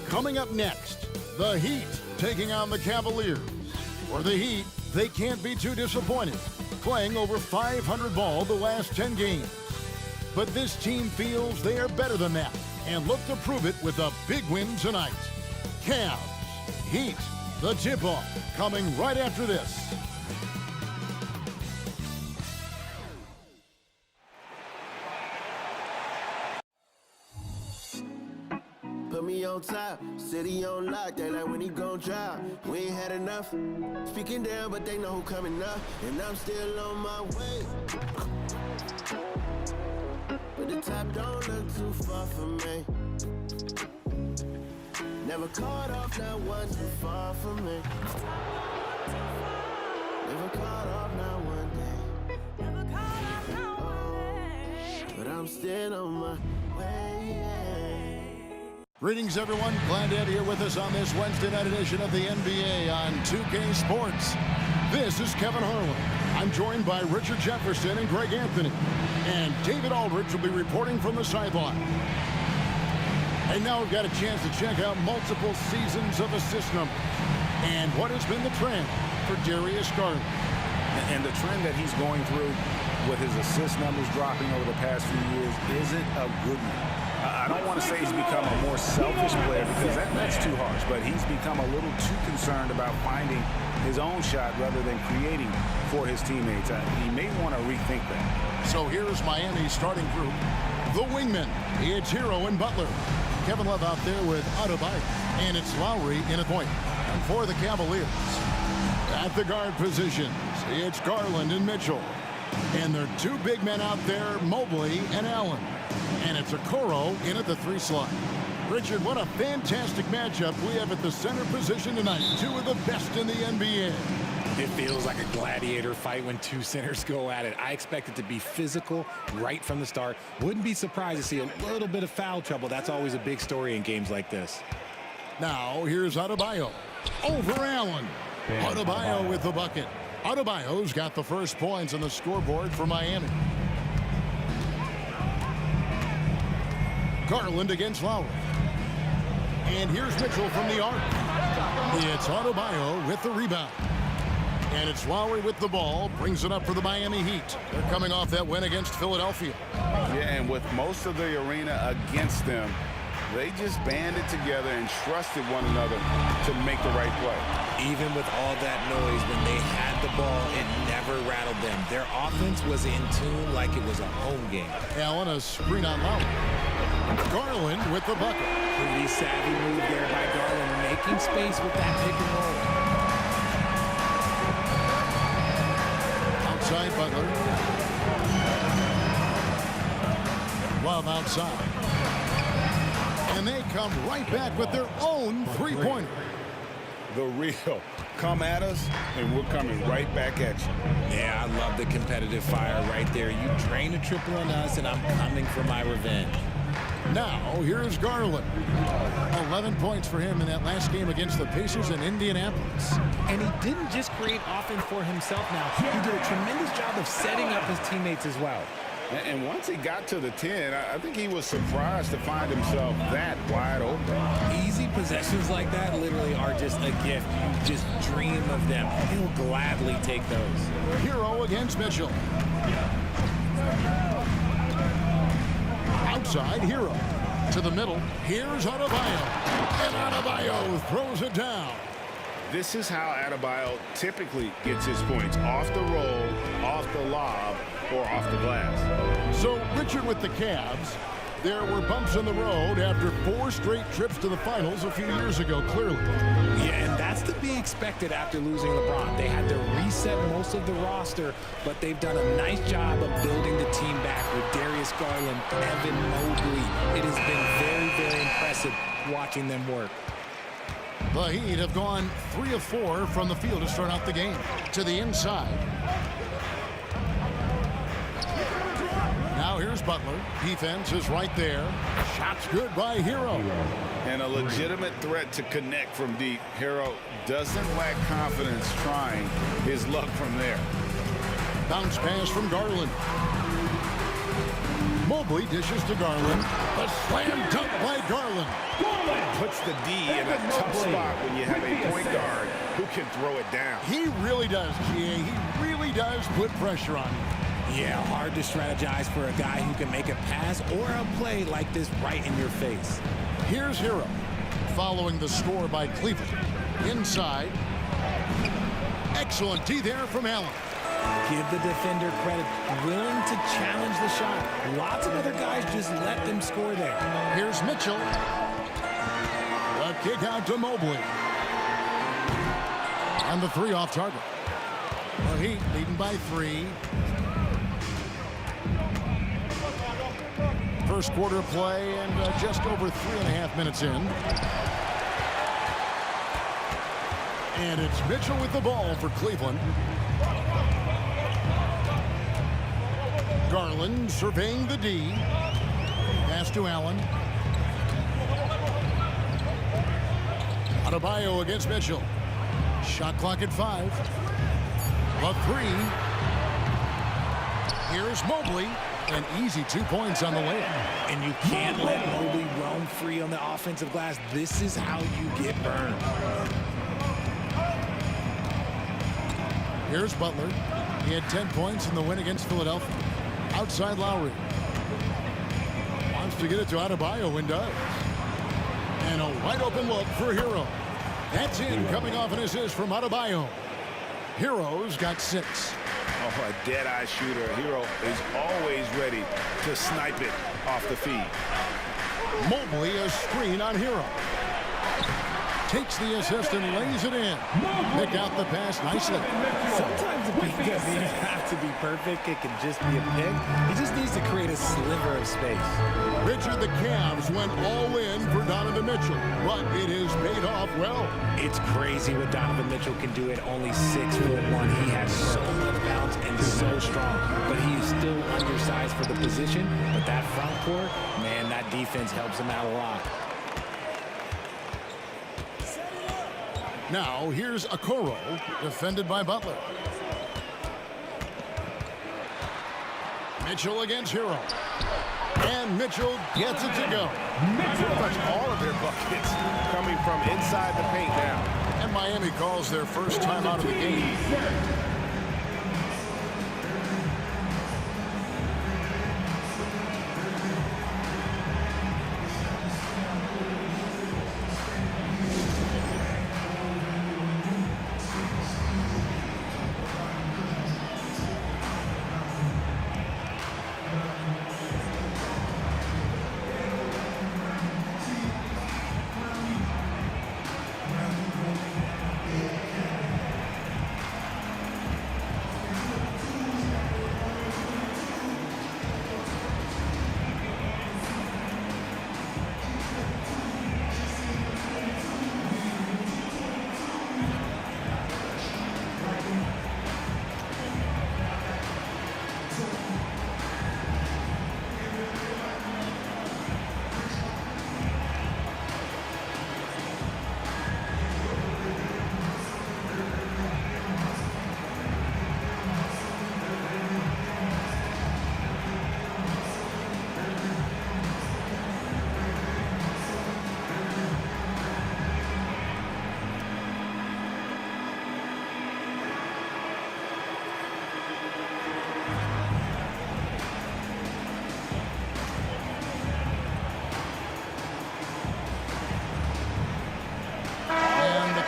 Coming up next, the Heat taking on the Cavaliers. For the Heat, they can't be too disappointed, playing over 500 ball the last 10 games. But this team feels they are better than that and look to prove it with a big win tonight. Cavs, Heat, the tip-off coming right after this. Put me on top, city on lock, they like when he gon' drop. We ain't had enough, speaking down, but they know who coming up, and I'm still on my way. But the top don't look too far from me. Never caught off, not one too far from me. Never caught off, not one day. Never caught off, not one day. But I'm still on my way. Greetings, everyone. Glad to have you here with us on this Wednesday night edition of the NBA on 2K Sports. This is Kevin Harlan. I'm joined by Richard Jefferson and Greg Anthony. And David Aldridge will be reporting from the sideline. And now we've got a chance to check out multiple seasons of assist numbers and what has been the trend for Darius Garland. And the trend that he's going through with his assist numbers dropping over the past few years isn't a good one. I don't want to say he's become a more selfish player because that's too harsh, but he's become a little too concerned about finding his own shot rather than creating for his teammates. He may want to rethink that. So here's Miami's starting group. The wingmen, it's Hero and Butler. Kevin Love out there with Adebayo, and it's Lowry in at point. And for the Cavaliers, at the guard positions, it's Garland and Mitchell. And there are two big men out there, Mobley and Allen. And it's Okoro in at the 3 slot. Richard, what a fantastic matchup we have at the center position tonight. Two of the best in the NBA. It feels like a gladiator fight when two centers go at it. I expect it to be physical right from the start. Wouldn't be surprised to see a little bit of foul trouble. That's always a big story in games like this. Now, here's Adebayo. Over Allen. Adebayo with the bucket. Adebayo's got the first points on the scoreboard for Miami. Garland against Lowry. And here's Mitchell from the arc. It's Adebayo with the rebound. And it's Lowry with the ball. Brings it up for the Miami Heat. They're coming off that win against Philadelphia. Yeah, and with most of the arena against them, they just banded together and trusted one another to make the right play. Even with all that noise, when they had the ball, it never rattled them. Their offense was in tune like it was a home game. Allen, a screen on Lowry. Garland with the bucket. Pretty savvy move there by Garland, making space with that pick and roll. Outside Butler. Love outside. And they come right back with their own three-pointer. The real. Come at us, and we're coming right back at you. Yeah, I love the competitive fire right there. You drain a triple on us, and I'm coming for my revenge. Now, here's Garland. 11 points for him in that last game against the Pacers in Indianapolis. And he didn't just create offense for himself now. He did a tremendous job of setting up his teammates as well. And once he got to the 10, I think he was surprised to find himself that wide open. Easy possessions like that literally are just a gift. You just dream of them. He'll gladly take those. Hero against Mitchell. Outside, Hero. To the middle. Here's Adebayo. And Adebayo throws it down. This is how Adebayo typically gets his points. Off the roll, off the lob, or off the glass. So, Richard, with the Cavs, there were bumps in the road after 4 straight trips to the finals a few years ago, clearly. Yeah, and that's to be expected after losing LeBron. They had to reset most of the roster, but they've done a nice job of building the team back with Darius Garland, Evan Mobley. It has been very, very impressive watching them work. The Heat have gone 3 of 4 from the field to start out the game. To the inside. Now here's Butler. Defense is right there. Shots good by Hero. And a legitimate threat to connect from deep. Hero doesn't lack confidence trying his luck from there. Bounce pass from Garland. Mobley Mobley dishes to Garland. A slam dunk by Garland. Puts the D in a tough spot when you have a point guard who can throw it down. He really does, GA. He really does put pressure on him. Yeah, hard to strategize for a guy who can make a pass or a play like this right in your face. Here's Hero, following the score by Cleveland. Inside. Excellent D there from Allen. Give the defender credit, willing to challenge the shot. Lots of other guys just let them score there. Here's Mitchell. A kick out to Mobley. And the three off target. The Heat leading by 3. First quarter play and just over 3.5 minutes in. And it's Mitchell with the ball for Cleveland. Garland surveying the D. Pass to Allen. Adebayo against Mitchell. Shot clock at 5. A 3. Here's Mobley. An easy 2 points on the layup. And you can't let Mobley roam free on the offensive glass. This is how you get burned. Here's Butler. He had 10 points in the win against Philadelphia. Outside Lowry. Wants to get it to Adebayo and does. And a wide open look for Hero. That's in, coming off an assist from Adebayo. Hero's got 6. Oh, a dead-eye shooter. Hero is always ready to snipe it off the feed. Mobley, a screen on Hero. Takes the assist and lays it in. Pick out the pass nicely. Sometimes the pick doesn't even have to be perfect. It can just be a pick. He just needs to create a sliver of space. Richard, the Cavs went all in for Donovan Mitchell, but it has paid off well. It's crazy what Donovan Mitchell can do at only 6'1". He has so much bounce and so strong, but he is still undersized for the position. But that front court, man, that defense helps him out a lot. Now, here's Okoro, defended by Butler. Mitchell against Hero. And Mitchell gets it to go. Pretty much all of their buckets coming from inside the paint now. And Miami calls their first time out of the game.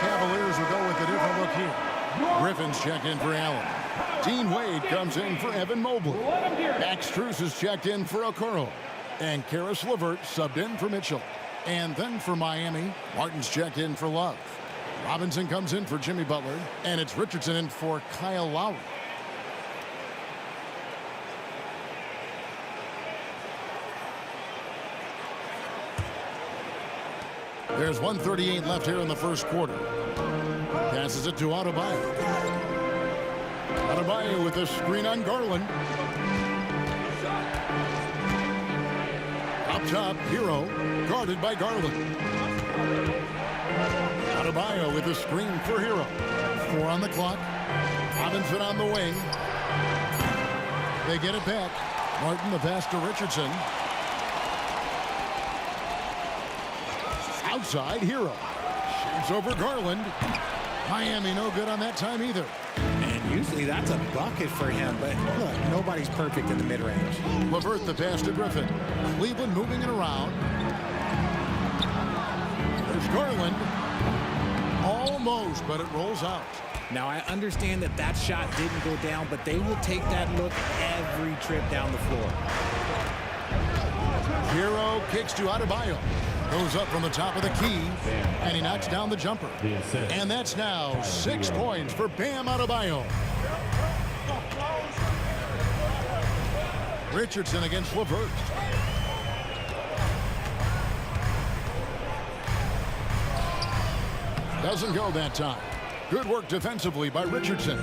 Cavaliers will go with a different look here. Griffin's checked in for Allen. Dean Wade comes in for Evan Mobley. Max Strus is checked in for Okoro. And Karis LeVert subbed in for Mitchell. And then for Miami, Martin's checked in for Love. Robinson comes in for Jimmy Butler. And it's Richardson in for Kyle Lowry. There's 1:38 left here in the first quarter. Passes it to Adebayo. Adebayo with a screen on Garland. Up top, Hero, guarded by Garland. Adebayo with a screen for Hero. 4 on the clock. Robinson on the wing. They get it back. Martin, the pass to Richardson. Outside, Hero. Shoots over Garland. Miami no good on that time either. And usually that's a bucket for him, but look, nobody's perfect in the mid-range. LeVert the pass to Griffin. Cleveland moving it around. There's Garland. Almost, but it rolls out. Now, I understand that that shot didn't go down, but they will take that look every trip down the floor. Hero kicks to Adebayo. Goes up from the top of the key, and he knocks down the jumper. And that's now 6 points for Bam Adebayo. Richardson against LeVert. Doesn't go that time. Good work defensively by Richardson.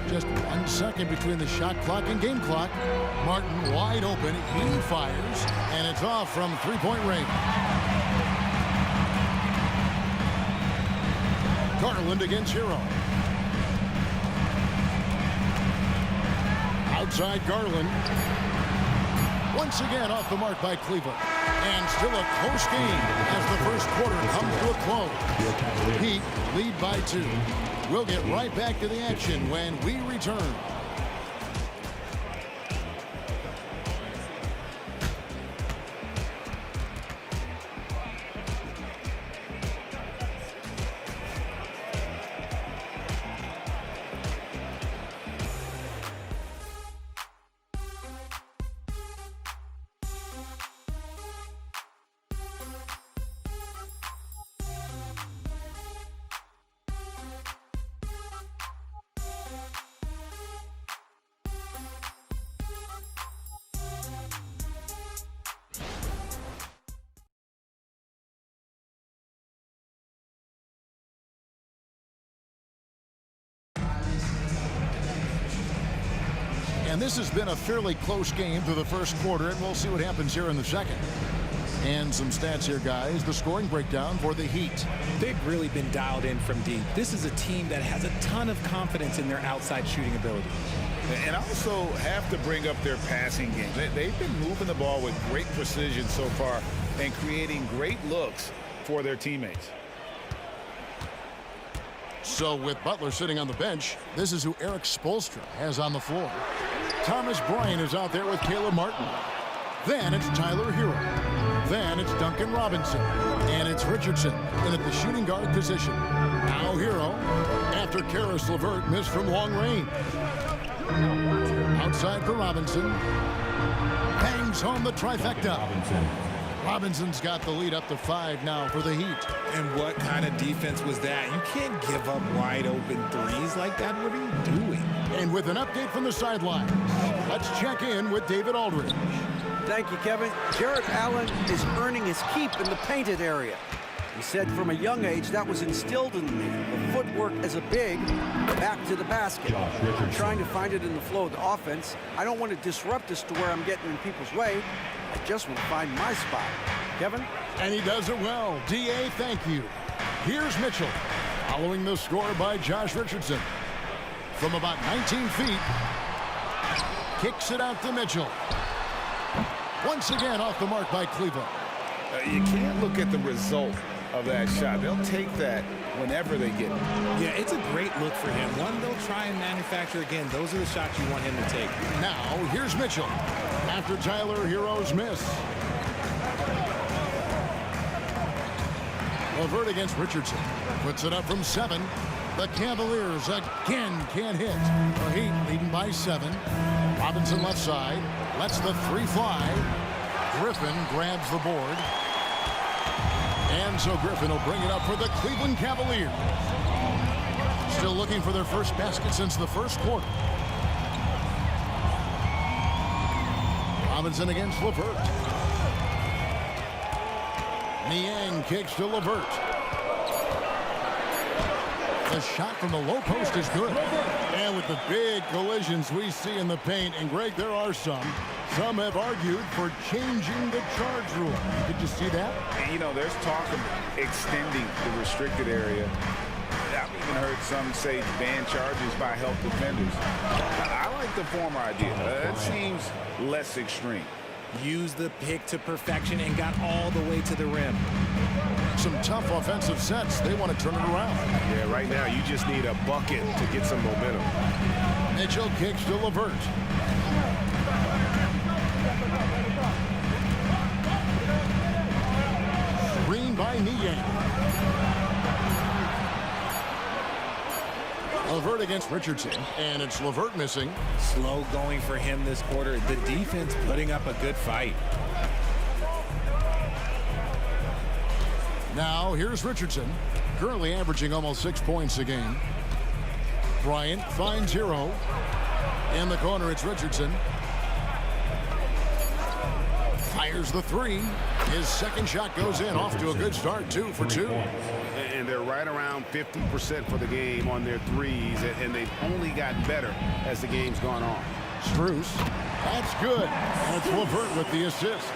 Just 1 second between the shot clock and game clock. Martin wide open. He fires, and it's off from three-point range. Garland against Hero. Outside Garland. Once again off the mark by Cleveland. And still a close game as the first quarter comes to a close. Heat lead by 2. We'll get right back to the action when we return. And this has been a fairly close game through the first quarter, and we'll see what happens here in the second. And some stats here, guys. The scoring breakdown for the Heat. They've really been dialed in from deep. This is a team that has a ton of confidence in their outside shooting ability. And also have to bring up their passing game. They've been moving the ball with great precision so far and creating great looks for their teammates. So with Butler sitting on the bench, this is who Eric Spoelstra has on the floor. Thomas Bryant is out there with Caleb Martin. Then it's Tyler Hero. Then it's Duncan Robinson. And it's Richardson in at the shooting guard position. Now Hero, after Karis LeVert missed from long range. Outside for Robinson. Bangs home the trifecta. Robinson's got the lead up to 5 now for the Heat. And what kind of defense was that? You can't give up wide open threes like that. What are you doing? And with an update from the sidelines, let's check in with David Aldridge. Thank you, Kevin. Jarrett Allen is earning his keep in the painted area. He said from a young age that was instilled in me. The footwork as a big, back to the basket. I'm trying to find it in the flow of the offense. I don't want to disrupt this to where I'm getting in people's way. I just want to find my spot. Kevin? And he does it well. D.A., thank you. Here's Mitchell, following the score by Josh Richardson. From about 19 feet, kicks it out to Mitchell. Once again off the mark by Cleveland. You can't look at the result of that shot. They'll take that whenever they get it. Yeah, it's a great look for him. One they'll try and manufacture again. Those are the shots you want him to take. Now, here's Mitchell after Tyler Hero's miss. LeVert against Richardson. Puts it up from 7. The Cavaliers again can't hit. The Heat leading by 7. Robinson left side. Lets the 3 fly. Griffin grabs the board. And so Griffin will bring it up for the Cleveland Cavaliers. Still looking for their first basket since the first quarter. Robinson against LeVert. Niang kicks to LeVert. The shot from the low post is good. And with the big collisions we see in the paint, and Greg, there are some have argued for changing the charge rule. Did you see that? And, you know, there's talk of extending the restricted area. I mean, even heard some say ban charges by health defenders. I like the former idea. It seems less extreme. Used the pick to perfection and got all the way to the rim. Some tough offensive sets. They want to turn it around. Yeah, right now you just need a bucket to get some momentum. Mitchell kicks to LeVert. Screen by Niang. LeVert against Richardson, and it's LeVert missing. Slow going for him this quarter. The defense putting up a good fight. Now, here's Richardson, currently averaging almost 6 points a game. Bryant finds Hero. In the corner, it's Richardson. Fires the three. His second shot goes in, off to a good start, 2 for 2. And they're right around 50% for the game on their threes, and they've only gotten better as the game's gone on. Strus, that's good. That's LeVert with the assist.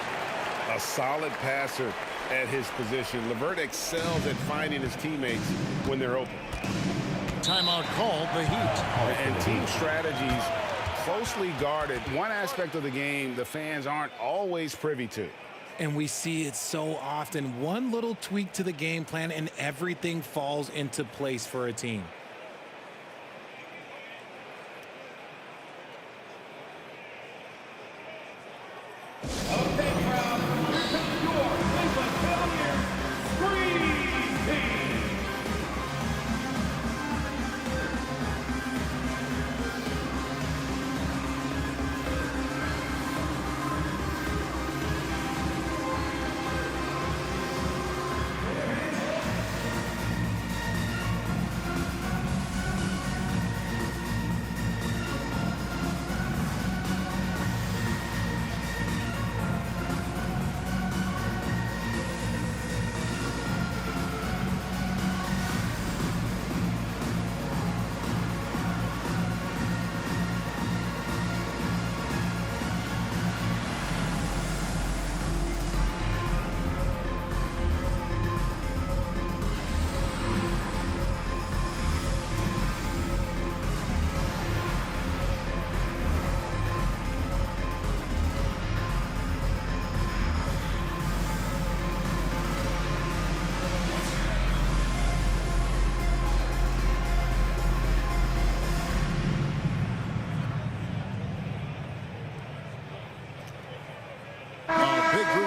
A solid passer at his position. LeVert excels at finding his teammates when they're open. Timeout called, the Heat. And team strategies closely guarded. One aspect of the game the fans aren't always privy to. And we see it so often. One little tweak to the game plan and everything falls into place for a team.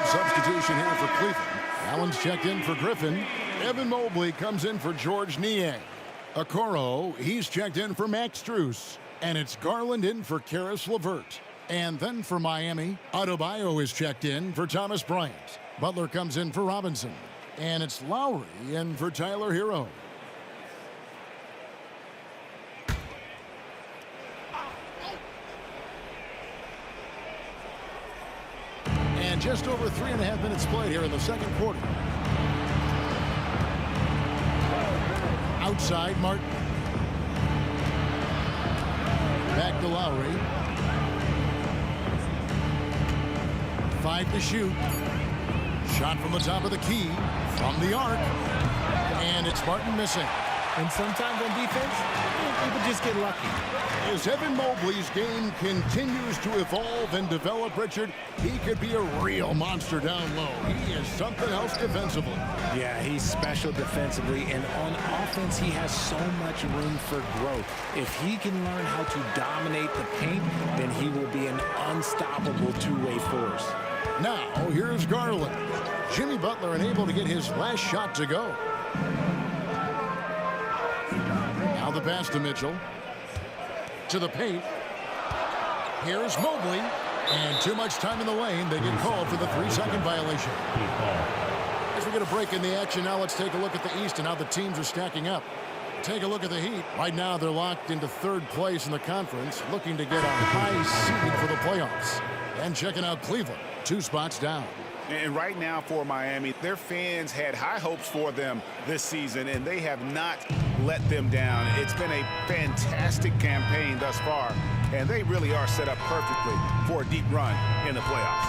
Substitution here for Cleveland. Allen's checked in for Griffin. Evan Mobley comes in for George Niang. Okoro, he's checked in for Max Strus. And it's Garland in for Karis LeVert. And then for Miami, Adebayo is checked in for Thomas Bryant. Butler comes in for Robinson. And it's Lowry in for Tyler Hero. And just over 3.5 minutes played here in the second quarter. Outside, Martin. Back to Lowry. 5 to shoot. Shot from the top of the key. From the arc. And it's Martin missing. And sometimes on defense, people just get lucky. As Evan Mobley's game continues to evolve and develop, Richard, he could be a real monster down low. He is something else defensively. Yeah, he's special defensively, and on offense, he has so much room for growth. If he can learn how to dominate the paint, then he will be an unstoppable two-way force. Now, here's Garland. Jimmy Butler unable to get his last shot to go. Now the pass to Mitchell. To the paint. Here's Mobley. And too much time in the lane. They get called for the 3-second violation. As we get a break in the action, now let's take a look at the East and how the teams are stacking up. Take a look at the Heat. Right now, they're locked into 3rd place in the conference, looking to get a high seed for the playoffs. And checking out Cleveland, 2 spots down. And right now for Miami, their fans had high hopes for them this season, and they have not let them down. It's been a fantastic campaign thus far, and they really are set up perfectly for a deep run in the playoffs.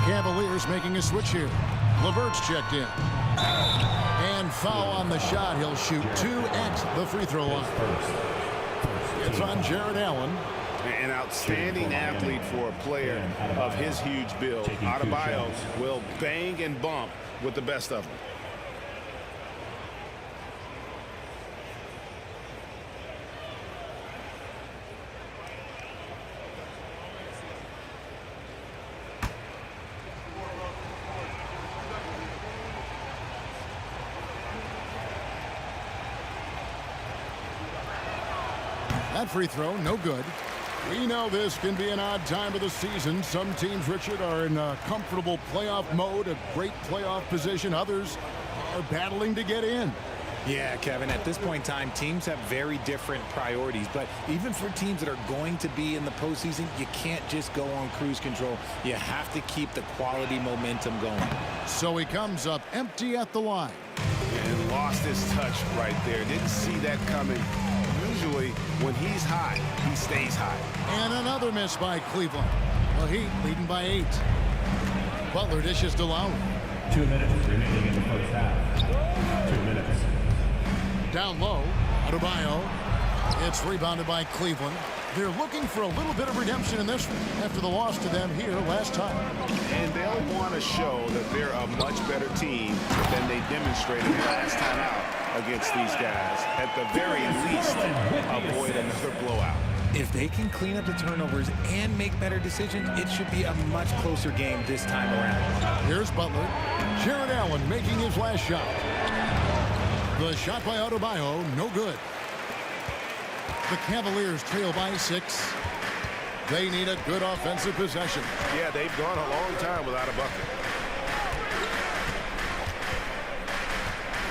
Cavaliers making a switch here. LeVert's checked in. And foul on the shot. He'll shoot 2 at the free throw line. It's on Jared Allen. An outstanding athlete for a player of his huge build. Adebayo will bang and bump with the best of them. That free throw, no good. We know this can be an odd time of the season. Some teams, Richard, are in a comfortable playoff mode, a great playoff position. Others are battling to get in. Yeah, Kevin, at this point in time, teams have very different priorities. But even for teams that are going to be in the postseason, you can't just go on cruise control. You have to keep the quality momentum going. So he comes up empty at the line. And lost his touch right there. Didn't see that coming. Usually, when he's hot, he stays hot. And another miss by Cleveland. The Heat leading by 8. Butler dishes to Lowry. 2 minutes remaining in the first half. 2 minutes. Down low, Adebayo. It's rebounded by Cleveland. They're looking for a little bit of redemption in this one after the loss to them here last time. And they'll want to show that they're a much better team than they demonstrated last time out against these guys. At the very least, avoid another blowout. If they can clean up the turnovers and make better decisions, it should be a much closer game this time around. Here's Butler. Jared Allen making his last shot. The shot by Adebayo, no good. The Cavaliers trail by 6. They need a good offensive possession. Yeah, they've gone a long time without a bucket.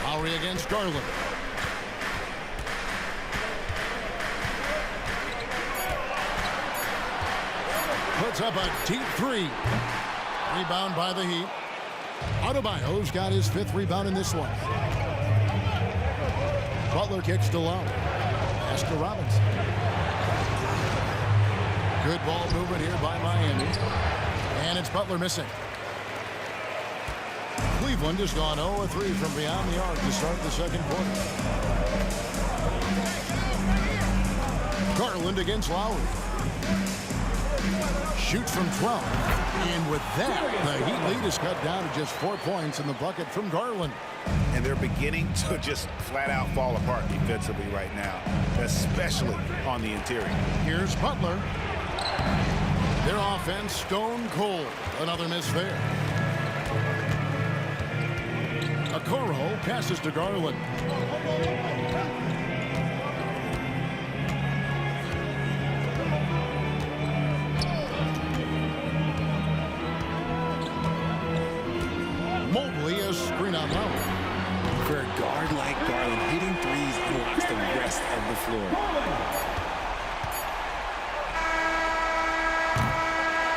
Lowry against Garland. Puts up a deep 3. Rebound by the Heat. Adebayo's got his 5th rebound in this one. Butler kicks to Lowry. Pass to Robinson. Good ball movement here by Miami. And it's Butler missing. Cleveland has gone 0-3 from beyond the arc to start the second quarter. Garland against Lowry. Shoots from 12. And with that, the Heat lead is cut down to just 4 points in the bucket from Garland. And they're beginning to just flat out fall apart defensively right now, especially on the interior. Here's Butler. Their offense stone cold. Another miss there. Okoro passes to Garland. Mobley a screen on Lowry. For a guard like Garland, hitting threes unlocks the rest of the floor.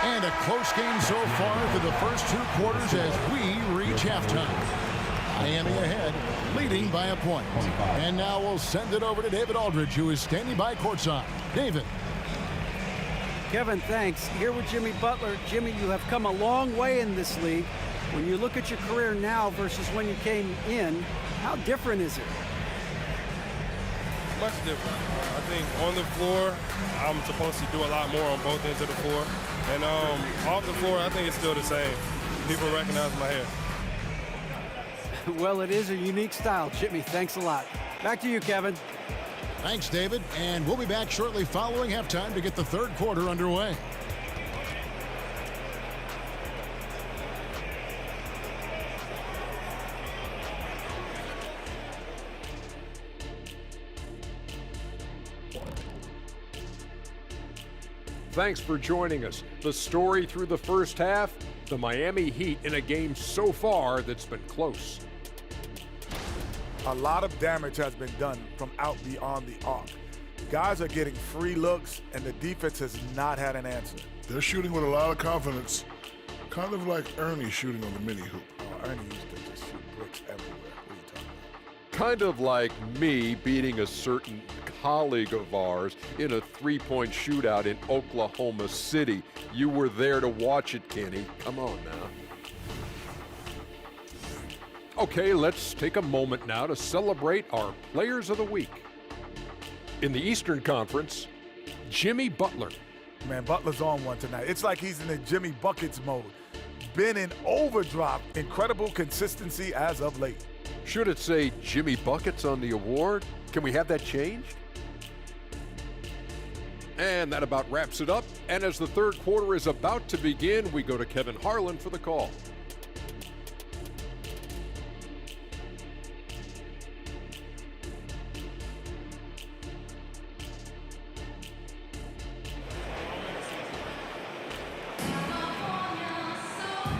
And a close game so far for the first 2 quarters as we reach halftime. Miami ahead, leading by a point. And now we'll send it over to David Aldridge, who is standing by courtside. David. Kevin, thanks. Here with Jimmy Butler. Jimmy, you have come a long way in this league. When you look at your career now versus when you came in, how different is it? Much different. I think on the floor, I'm supposed to do a lot more on both ends of the floor. And off the floor, I think it's still the same. People recognize my hair. Well, it is a unique style, Jimmy. Thanks a lot. Back to you, Kevin. Thanks, David. And we'll be back shortly following halftime to get the third quarter underway. Thanks for joining us. The story through the first half, the Miami Heat in a game so far that's been close. A lot of damage has been done from out beyond the arc. Guys are getting free looks, and the defense has not had an answer. They're shooting with a lot of confidence, kind of like Ernie shooting on the mini hoop. Ernie used to just shoot bricks everywhere. What are you talking about? Kind of like me beating a certain colleague of ours in a three-point shootout in Oklahoma City. You were there to watch it, Kenny. Come on now. Okay, let's take a moment now to celebrate our Players of the Week. In the Eastern Conference, Jimmy Butler. Man, Butler's on one tonight. It's like he's in the Jimmy Buckets mode. Been in overdrive. Incredible consistency as of late. Should it say Jimmy Buckets on the award? Can we have that changed? And that about wraps it up. And as the third quarter is about to begin, we go to Kevin Harlan for the call.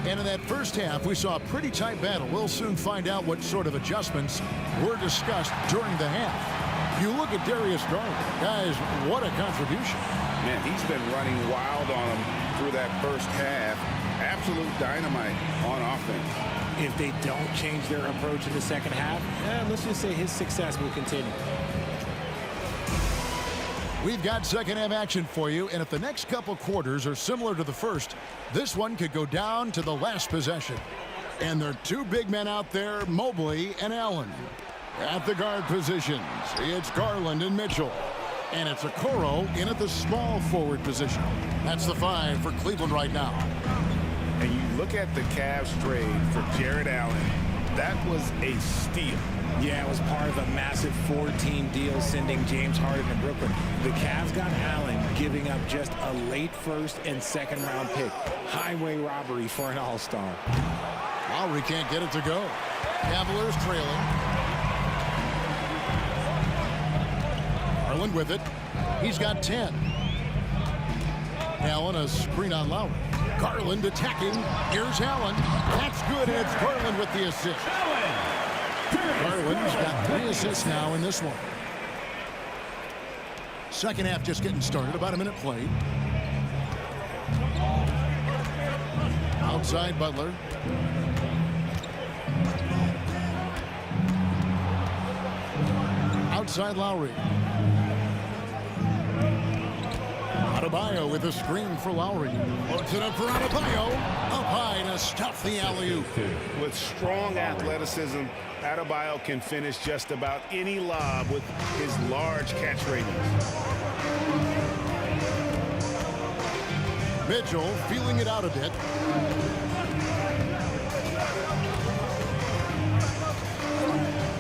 And in that first half, we saw a pretty tight battle. We'll soon find out what sort of adjustments were discussed during the half. You look at Darius Garland. Guys, what a contribution. Man, he's been running wild on him through that first half. Absolute dynamite on offense. If they don't change their approach in the second half, let's just say his success will continue. We've got second half action for you, and if the next couple quarters are similar to the first, this one could go down to the last possession. And there are two big men out there, Mobley and Allen. At the guard positions, it's Garland and Mitchell. And it's Okoro in at the small forward position. That's the 5 for Cleveland right now. And you look at the Cavs trade for Jared Allen, that was a steal. Yeah, it was part of a massive 4-team deal sending James Harden to Brooklyn. The Cavs got Allen, giving up just a late first and second round pick. Highway robbery for an all-star. Lowry can't get it to go. Cavaliers trailing. Garland with it. He's got 10. Allen a screen on Lowry. Garland attacking. Here's Allen. That's good, and it's Garland with the assist. Garland's got 3 assists now in this one. Second half just getting started. About a minute played. Outside Butler. Outside Lowry. Adebayo with a screen for Lowry. Loads it up for Adebayo. Up high to stuff the alley-oop. With strong athleticism, Adebayo can finish just about any lob with his large catch radius. Mitchell feeling it out a bit.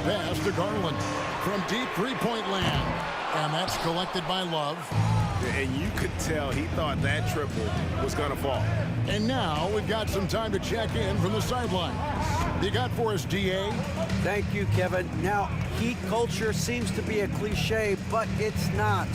Pass to Garland from deep three-point land. And that's collected by Love. And you could tell he thought that triple was going to fall. And now we've got some time to check in from the sideline. You got for us, DA? Thank you, Kevin. Now, Heat culture seems to be a cliche, but it's not.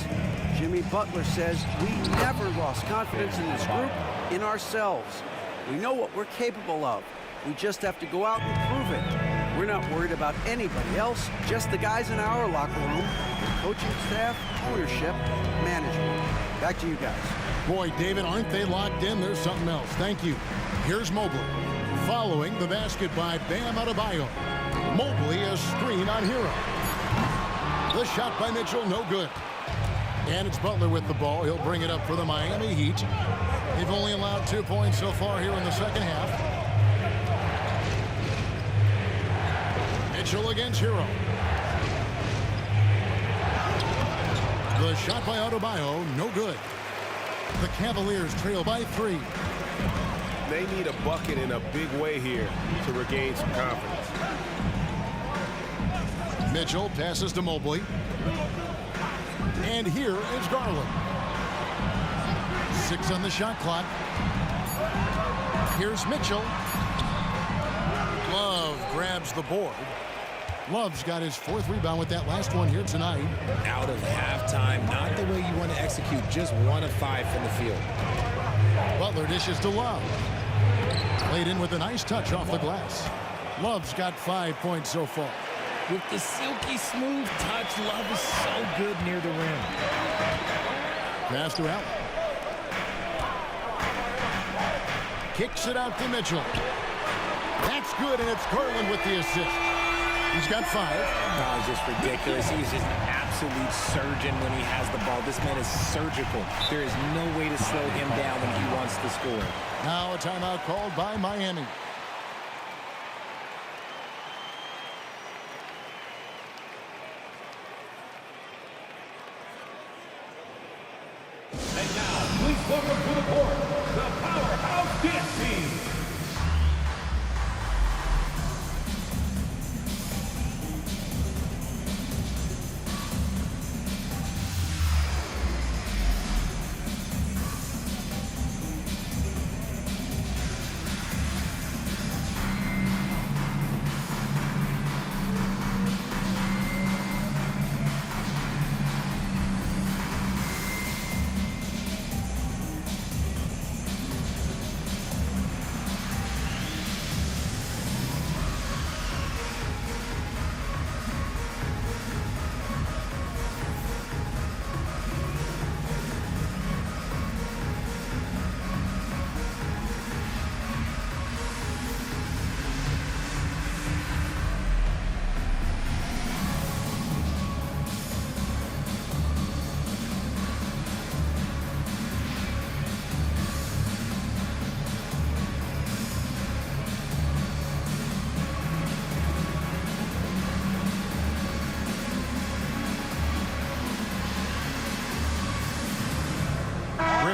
Jimmy Butler says we never lost confidence in this group, in ourselves. We know what we're capable of. We just have to go out and prove it. We're not worried about anybody else, just the guys in our locker room, the coaching staff, ownership, management. Back to you guys. Boy, David, aren't they locked in? There's something else. Thank you. Here's Mobley. Following the basket by Bam Adebayo. Mobley a screen on Hero. The shot by Mitchell, no good. And it's Butler with the ball. He'll bring it up for the Miami Heat. They've only allowed 2 points so far here in the second half. Mitchell against Hero. The shot by Adebayo, no good. The Cavaliers trail by 3. They need a bucket in a big way here to regain some confidence. Mitchell passes to Mobley. And here is Garland. 6 on the shot clock. Here's Mitchell. Love grabs the board. Love's got his 4th rebound with that last one here tonight. Out of halftime, not the way you want to execute, just 1 of 5 from the field. Butler dishes to Love. Played in with a nice touch off the glass. Love's got 5 points so far. With the silky smooth touch, Love is so good near the rim. Pass to Allen. Kicks it out to Mitchell. That's good, and it's Garland with the assist. He's got 5. Oh, it's just ridiculous. He's just an absolute surgeon when he has the ball. This man is surgical. There is no way to slow him down when he wants to score. Now a timeout called by Miami.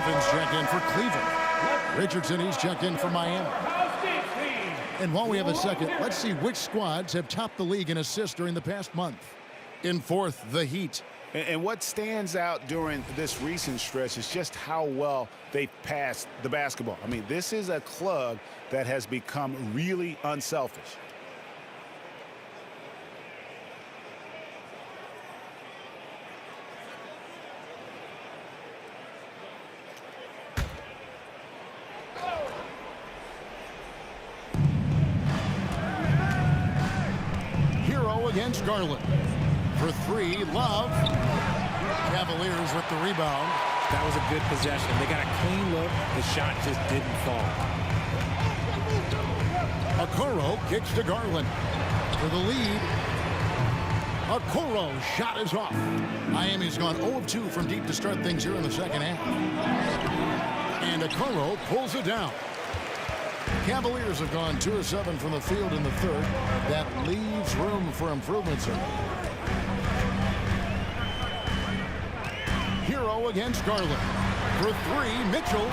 Griffin's checked in for Cleveland. Richardson, he's checked in for Miami. And while we have a second, let's see which squads have topped the league in assists during the past month. In fourth, the Heat. And what stands out during this recent stretch is just how well they passed the basketball. I mean, this is a club that has become really unselfish. Hero against Garland. For three, Love. Cavaliers with the rebound. That was a good possession. They got a clean look. The shot just didn't fall. Okoro kicks to Garland. For the lead. Okoro shot is off. Miami's gone 0 of 2 from deep to start things here in the second half. And Okoro pulls it down. Cavaliers have gone 2 of 7 from the field in the third. That leaves room for improvements. Hero against Garland. For three, Mitchell.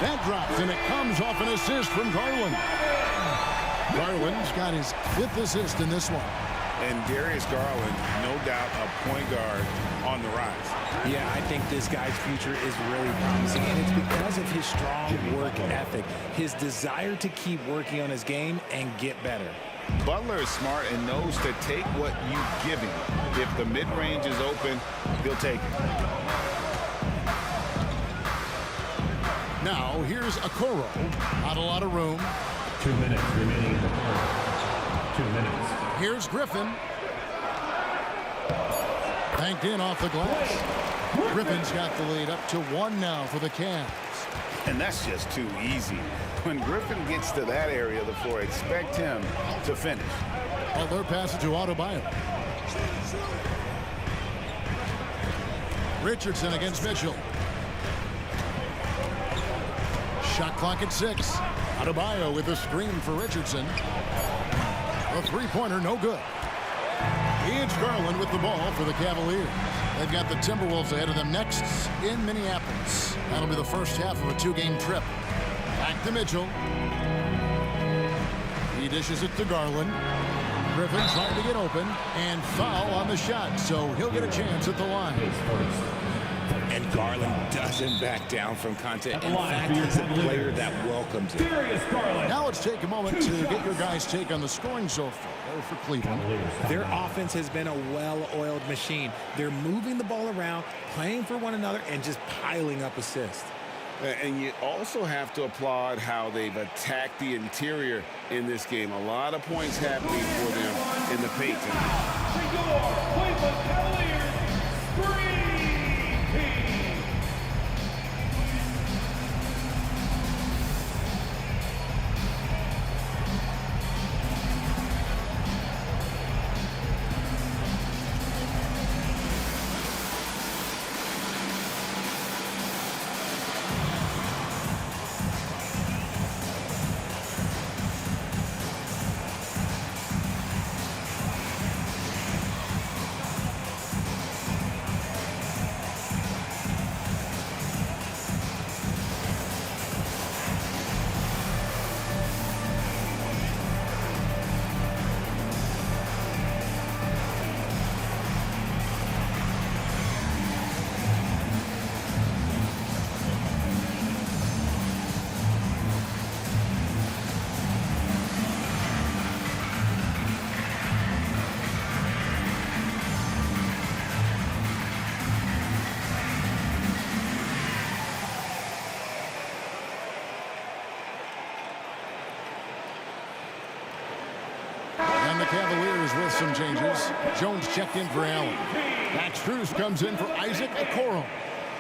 That drops, and it comes off an assist from Garland. Garland's got his 5th assist in this one. And Darius Garland, no doubt a point guard on the rise. Yeah, I think this guy's future is really promising, and it's because of his strong work ethic, his desire to keep working on his game and get better. Butler is smart and knows to take what you give him. If the mid-range is open, he'll take it. Now, here's Okoro. Not a lot of room. 2 minutes remaining in the fourth. 2 minutes. Here's Griffin. Banked in off the glass. Griffin's got the lead up to 1 now for the Cavs. And that's just too easy. When Griffin gets to that area of the floor, expect him to finish. Butler passes to Adebayo. Richardson against Mitchell. Shot clock at 6. Adebayo with a screen for Richardson. A three-pointer, no good. It's Garland with the ball for the Cavaliers. They've got the Timberwolves ahead of them next in Minneapolis. That'll be the first half of a 2-game trip. Back to Mitchell. He dishes it to Garland. Griffin trying to get open, and foul on the shot, so he'll get a chance at the line. And Garland doesn't back down from contact. In fact, he's a player that welcomes it. Now let's take a moment to get your guys' take on the scoring so far for Cleveland. Their offense has been a well-oiled machine. They're moving the ball around, playing for one another, and just piling up assists. And you also have to applaud how they've attacked the interior in this game. A lot of points happening for them in the paint tonight. Cleveland Cavaliers Screen Team. And the Cavaliers with some changes. Jones checked in for Allen. Max Strus comes in for Isaac Okoro.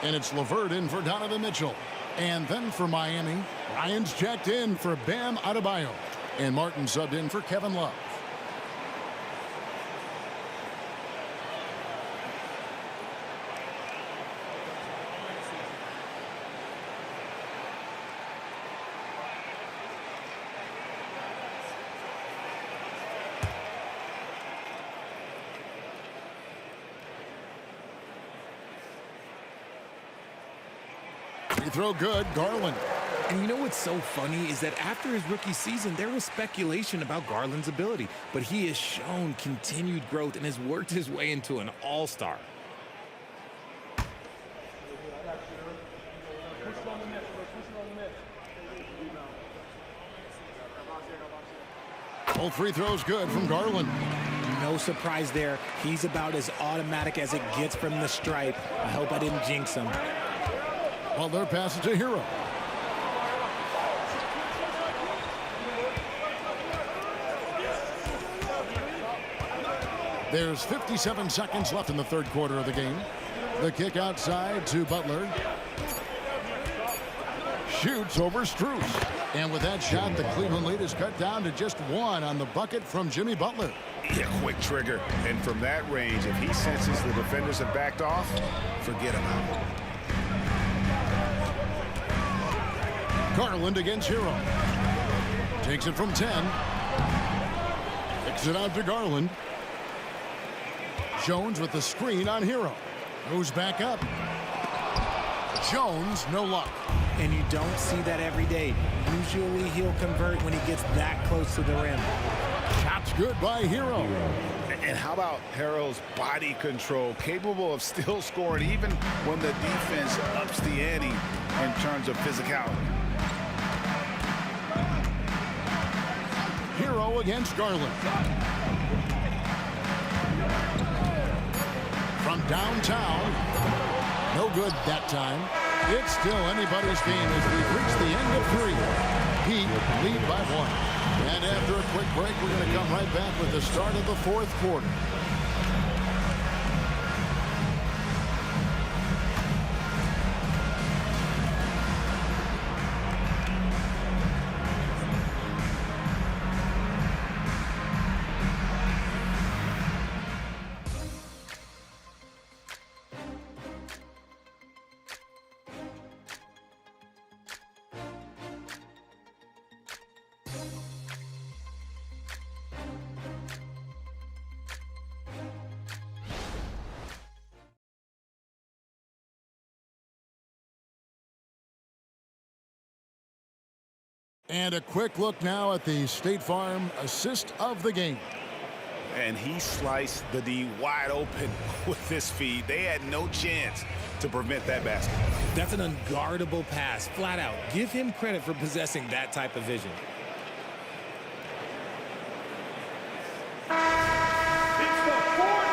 And it's LeVert in for Donovan Mitchell. And then for Miami, Ryan's checked in for Bam Adebayo. And Martin subbed in for Kevin Love. Free throw good, Garland. And you know what's so funny is that after his rookie season, there was speculation about Garland's ability, but he has shown continued growth and has worked his way into an all-star. Both free throws good from Garland. No surprise there. He's about as automatic as it gets from the stripe. I hope I didn't jinx him. Butler passes to Hero. There's 57 seconds left in the third quarter of the game. The kick outside to Butler. Shoots over Strus. And with that shot, the Cleveland lead is cut down to just one on the bucket from Jimmy Butler. Yeah, quick trigger. And from that range, if he senses the defenders have backed off, forget about it. Garland against Hero. Takes it from 10. Kicks it out to Garland. Jones with the screen on Hero. Goes back up. Jones, no luck. And you don't see that every day. Usually he'll convert when he gets that close to the rim. Shot's good by Hero. And how about Hero's body control, capable of still scoring even when the defense ups the ante in terms of physicality. Hero against Garland. From downtown. No good that time. It's still anybody's game as we reach the end of 3. Heat lead by 1. And after a quick break, we're going to come right back with the start of the fourth quarter. And a quick look now at the State Farm assist of the game. And he sliced the D wide open with this feed. They had no chance to prevent that basket. That's an unguardable pass, flat out. Give him credit for possessing that type of vision.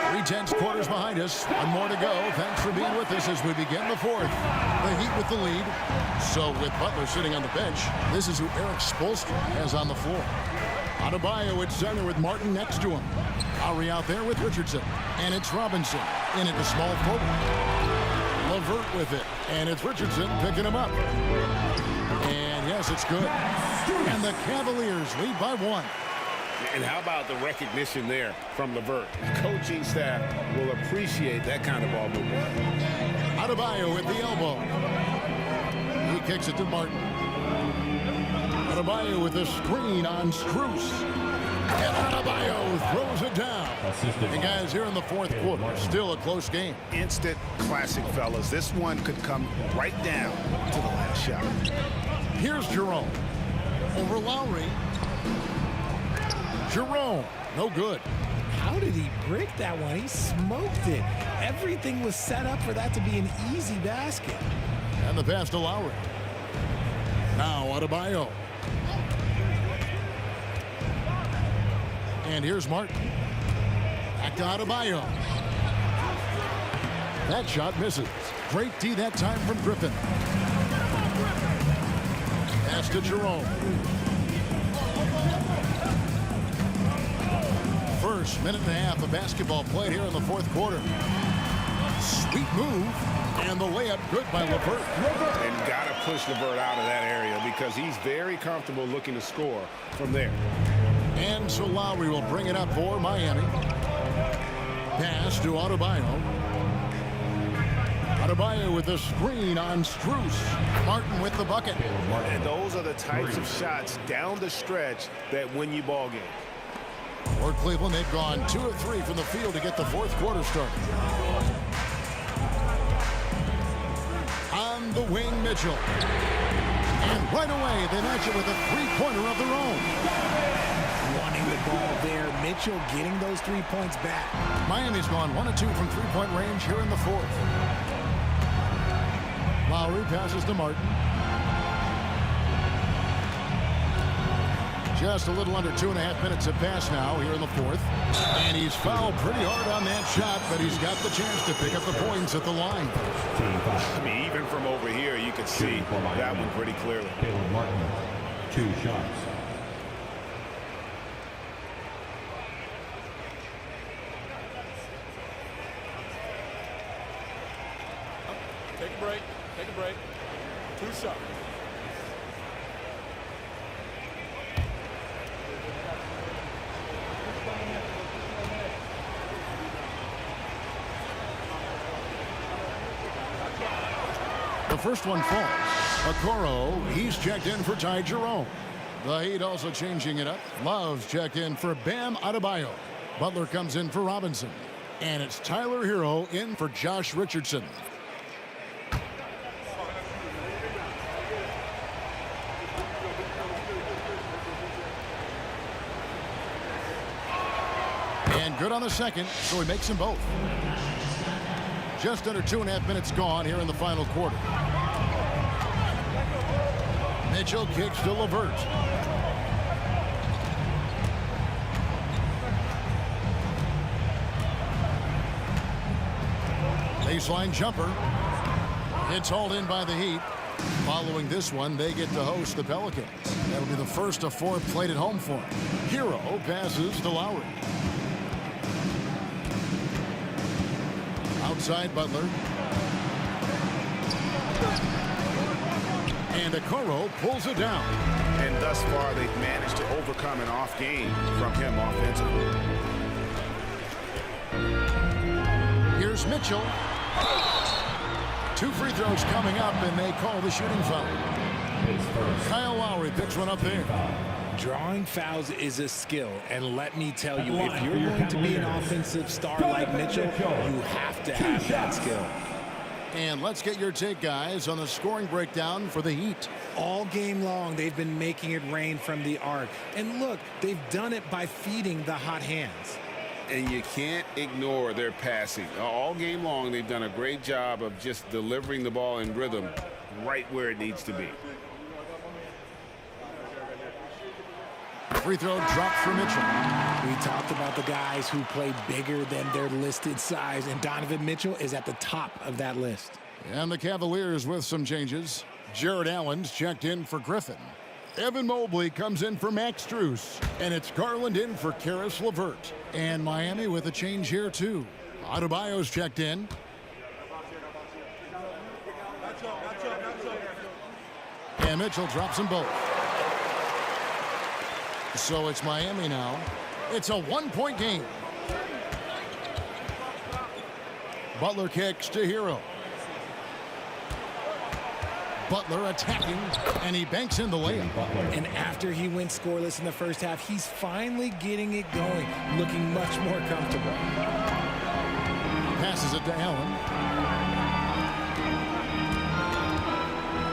3/10 quarters behind us. One more to go. Thanks for being with us as we begin the fourth. The Heat with the lead. So with Butler sitting on the bench, this is who Eric Spoelstra has on the floor. Adebayo at center with Martin next to him. Lowry out there with Richardson. And it's Robinson in at the small forward. LeVert with it. And it's Richardson picking him up. And yes, it's good. And the Cavaliers lead by 1. And how about the recognition there from LeVert? The coaching staff will appreciate that kind of ball movement. Adebayo at the elbow. He kicks it to Martin. Adebayo with the screen on Strus. And Adebayo throws it down. And guys, here in the fourth quarter, still a close game. Instant classic, fellas. This one could come right down to the last shot. Here's Jerome. Over Lowry. Jerome, no good. How did he break that one? He smoked it. Everything was set up for that to be an easy basket. And the pass to Lowry. Now Adebayo. And here's Martin. Back to Adebayo. That shot misses. Great D that time from Griffin. Pass to Jerome. First minute and a half of basketball played here in the fourth quarter. Sweet move, and the layup good by LeVert. And got to push LeVert out of that area because he's very comfortable looking to score from there. And so Lowry will bring it up for Miami. Pass to Adebayo. Adebayo with the screen on Strus. Martin with the bucket. And those are the types of shots down the stretch that win you ball games. For Cleveland, they've gone 2 of 3 from the field to get the fourth quarter started. On the wing, Mitchell. And right away, they match it with a three-pointer of their own. Wanting the ball there. Mitchell getting those 3 points back. Miami's gone 1 of 2 from three-point range here in the fourth. Lowry passes to Martin. Just a little under 2.5 minutes have passed now here in the fourth. And he's fouled pretty hard on that shot, but he's got the chance to pick up the points at the line. I mean, even from over here, you can see that one pretty clearly. Caleb Martin, 2 shots. Take a break. Take a break. 2 shots. The first one falls. Okoro, he's checked in for Ty Jerome. The Heat also changing it up. Love's checked in for Bam Adebayo. Butler comes in for Robinson. And it's Tyler Hero in for Josh Richardson. And good on the second, so he makes them both. Just under 2.5 minutes gone here in the final quarter. Mitchell kicks to LeVert. Baseline jumper. It's hauled in by the Heat. Following this one, they get to host the Pelicans. That'll be the first of 4 played at home for them. Hero passes to Lowry. Outside Butler. And Okoro pulls it down. And thus far, they've managed to overcome an off game from him offensively. Here's Mitchell. 2 free throws coming up, and they call the shooting foul. Kyle Lowry picks one up there. Drawing fouls is a skill, and let me tell you, if you're going to be an offensive star like Mitchell, you have to have that skill. And let's get your take, guys, on the scoring breakdown for the Heat. All game long, they've been making it rain from the arc. And look, they've done it by feeding the hot hands. And you can't ignore their passing. All game long, they've done a great job of just delivering the ball in rhythm right where it needs to be. Free throw dropped for Mitchell. We talked about the guys who play bigger than their listed size, and Donovan Mitchell is at the top of that list. And the Cavaliers with some changes. Jared Allen's checked in for Griffin. Evan Mobley comes in for Max Strus. And it's Garland in for Karis LeVert. And Miami with a change here, too. Adebayo's checked in. And Mitchell drops them both. So it's Miami now. It's a 1-point game. Butler kicks to Hero. Butler attacking, and he banks in the layup. And after he went scoreless in the first half, he's finally getting it going, looking much more comfortable. Passes it to Allen.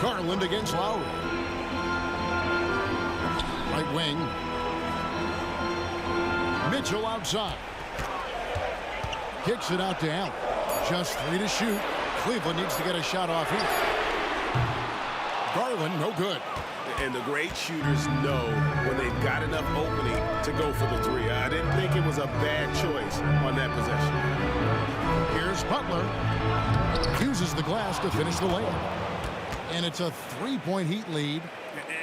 Garland against Lowry. Right wing. Mitchell outside. Kicks it out to Allen. Just 3 to shoot. Cleveland needs to get a shot off here. Garland, no good. And the great shooters know when they've got enough opening to go for the 3. I didn't think it was a bad choice on that possession. Here's Butler. Uses the glass to finish the layup. And it's a 3-point Heat lead.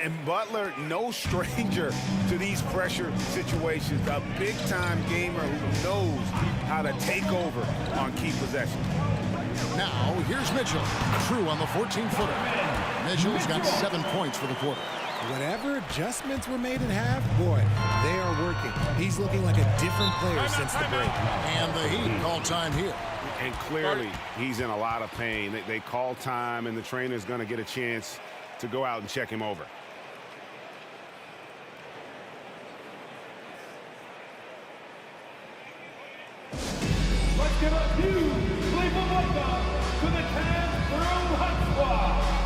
And Butler, no stranger to these pressure situations. A big-time gamer who knows how to take over on key possessions. Now, here's Mitchell. True on the 14-footer. Mitchell's got 7 points for the quarter. Whatever adjustments were made in half, boy, they are working. He's looking like a different player since the break. And the Heat call time here. And clearly, he's in a lot of pain. They call time, and the trainer's going to get a chance to go out and check him over. Let's give a huge Cleveland welcome to the Cavs Thrill Hot Squad.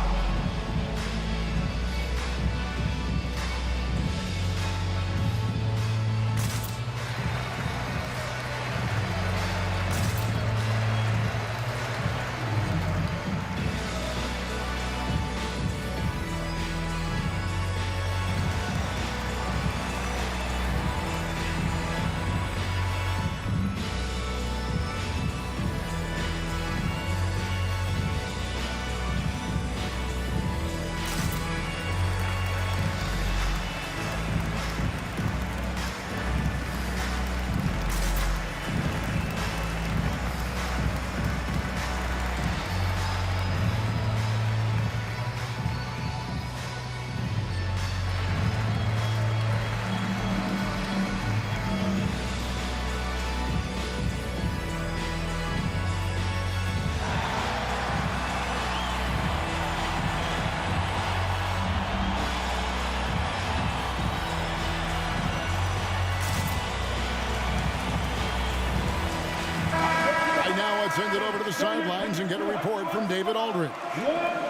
send it over to the sidelines and get a report from David Aldridge.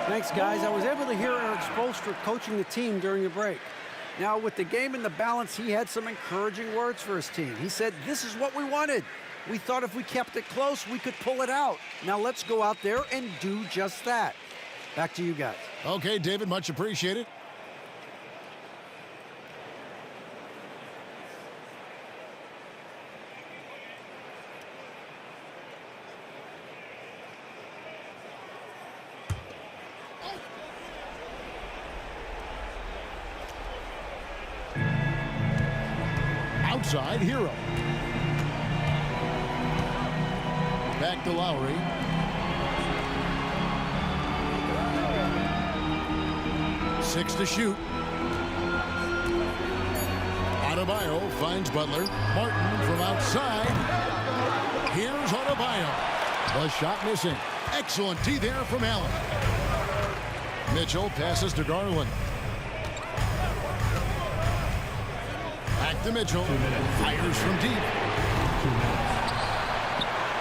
Thanks, guys. I was able to hear Eric Spoelstra coaching the team during the break. Now, with the game in the balance, he had some encouraging words for his team. He said, "This is what we wanted. We thought if we kept it close, we could pull it out. Now let's go out there and do just that." Back to you guys. Okay, David, much appreciated. Outside, Hero. Back to Lowry. Six to shoot. Adebayo finds Butler. Martin from outside. Here's Adebayo. The shot missing. Excellent D there from Allen. Mitchell passes to Garland. Back to Mitchell. Fires from deep.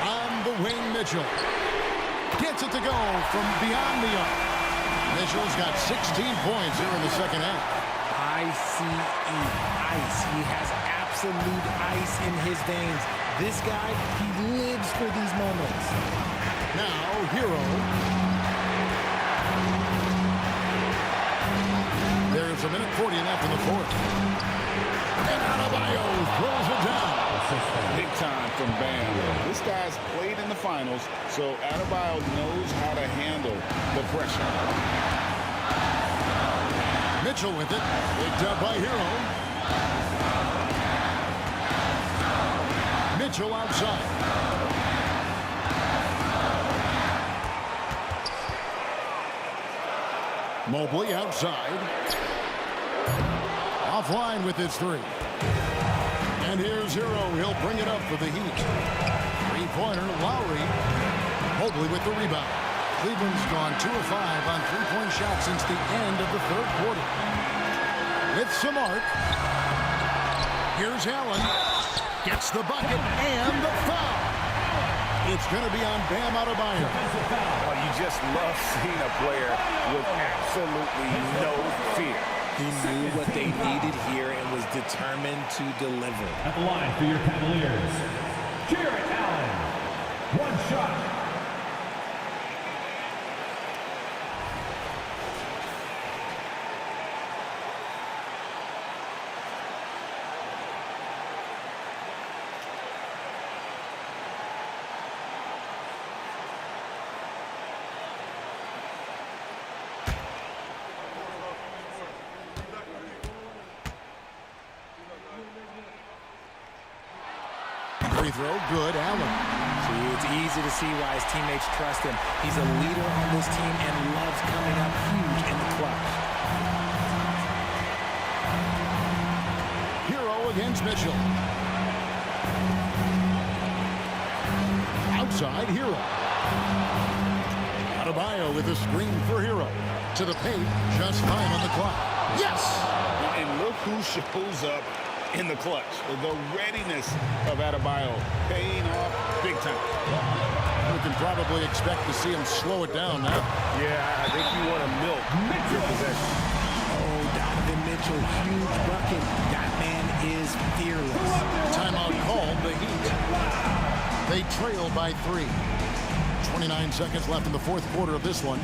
On the wing, Mitchell. Gets it to go from beyond the arc. Mitchell's got 16 points here in the second half. ICE. Ice. He has absolute ice in his veins. This guy, he lives for these moments. Now, Hero. There's a minute 40 left in the fourth. And Adebayo throws it down. Big time from Bam. This guy's played in the finals, so Adebayo knows how to handle the pressure. Mitchell with it. Picked up by Hero. Mitchell outside. Mobley outside. Offline with his three. And here's Hero. He'll bring it up for the Heat. Three-pointer, Lowry. Mobley with the rebound. Cleveland's gone 2 of 5 on three-point shots since the end of the third quarter. With some arc. Here's Allen. Gets the bucket and the foul. It's going to be on Bam Adebayo. Well, you just love seeing a player with absolutely no fear. He knew what they needed here and was determined to deliver. At the line for your Cavaliers, Jarrett Allen. One shot. Free throw, good, Allen. See, it's easy to see why his teammates trust him. He's a leader on this team and loves coming up huge in the clutch. Hero against Mitchell. Outside, Hero. Adebayo with a screen for Hero. To the paint, just fine on the clock. Yes! And look who shows up in the clutch. The readiness of Adebayo paying off big time. We can probably expect to see him slow it down now. Yeah, I think you want to milk your possession. Oh, Donovan Mitchell, huge bucket. That man is fearless. Timeout called, the Heat. They trail by 3. 29 seconds left in the fourth quarter of this one.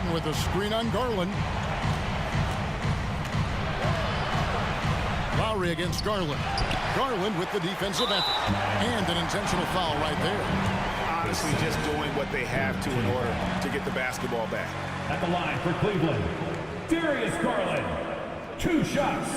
Martin with a screen on Garland. Lowry against Garland. Garland with the defensive effort. And an intentional foul right there. Honestly, just doing what they have to in order to get the basketball back. At the line for Cleveland, Darius Garland. 2 shots.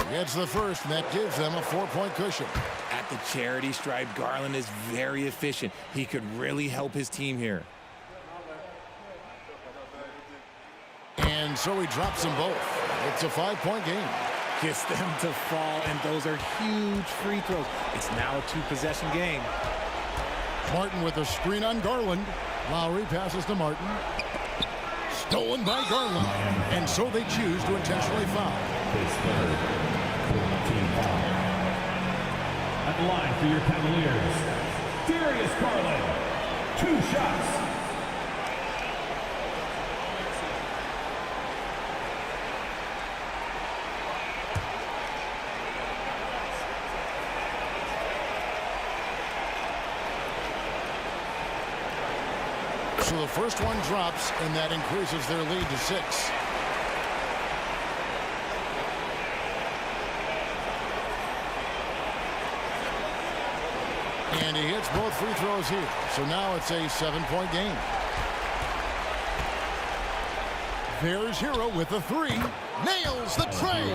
Gets the first, and that gives them a 4-point cushion. At the charity stripe, Garland is very efficient. He could really help his team here. And so he drops them both. It's a 5-point game. Gets them to fall, and those are huge free throws. It's now a 2-possession game. Martin with a screen on Garland. Lowry passes to Martin. Stolen by Garland. And so they choose to intentionally foul. His third team foul. At the line for your Cavaliers, Darius Garland. 2 shots. So the first one drops, and that increases their lead to 6. And he hits both free throws here. So now it's a 7-point game. There's Hero with a 3. Nails the tray.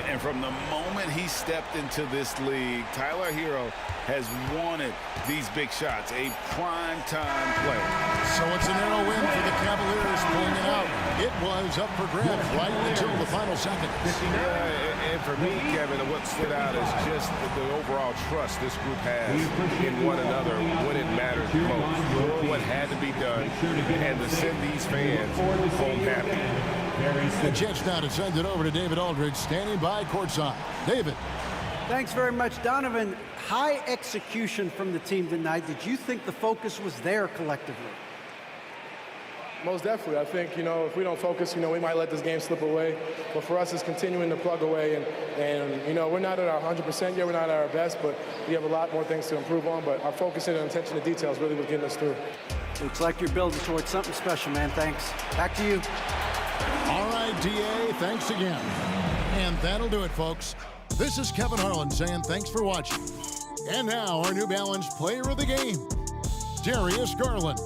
And from the moment he stepped into this league, Tyler Hero has wanted these big shots, a prime-time play. So it's a narrow win for the Cavaliers, pulling it out. It was up for grabs right until the final seconds. Yeah, and for me, Kevin, what stood out is just the overall trust this group has in one another when it matters most. Doing what had to be done and to send these fans home happy. The Jets now to send it over to David Aldridge, standing by courtside. David. Thanks very much, Donovan. High execution from the team tonight. Did you think the focus was there collectively? Most definitely. I think, if we don't focus, we might let this game slip away. But for us, it's continuing to plug away. And we're not at our 100% yet. We're not at our best, but we have a lot more things to improve on. But our focus and attention to details really was getting us through. Looks like you're building towards something special, man. Thanks. Back to you. All right, DA, thanks again. And that'll do it, folks. This is Kevin Harlan saying thanks for watching. And now our New Balance player of the game, Darius Garland.